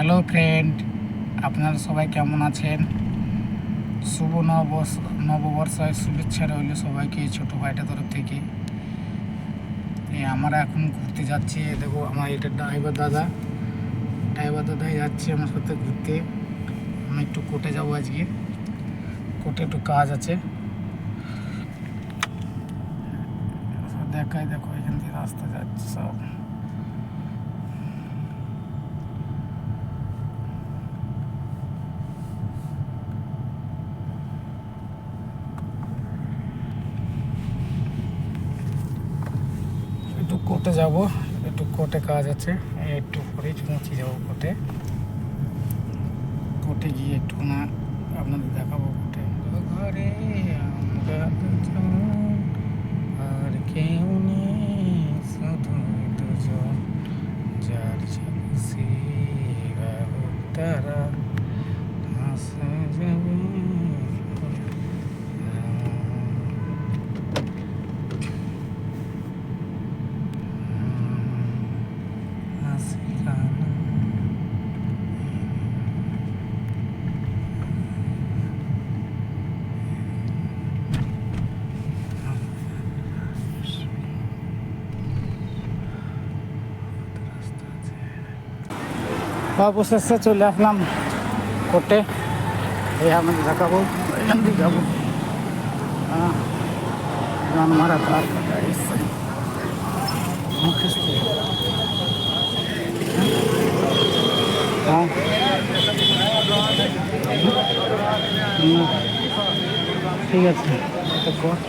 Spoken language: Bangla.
হ্যালো ফ্রেন্ড, আপনারা সবাই কেমন আছেন? শুভ নববর্ষের শুভেচ্ছা রইল সবাইকে ছোটো ভাইটার তরফ থেকে। আমরা এখন ঘুরতে যাচ্ছি। দেখো আমার এটা ড্রাইভার দাদাই যাচ্ছে আমার সাথে ঘুরতে। আমি একটু কোর্টে যাবো আজকে, কোর্টে একটু কাজ আছে। দেখো এখান থেকে রাস্তা যাচ্ছে সব। একটু কোর্টে যাব, একটু কোর্টে কাজ আছে, একটু পরেই পৌঁছে যাবো কোর্টে গিয়ে একটু না আপনাদের দেখাবো কোর্টে। ঘরে আমরা দুজন, আর কেউ নেই, শুধু দুজন, যার খুশি তারা হাসে যাবে। অবশেষে চলে আসলাম কোর্টে। এই আমাদের দেখাবো, এখান দিয়ে যাবো। মারা তার ঠিক আছে, কোর্ট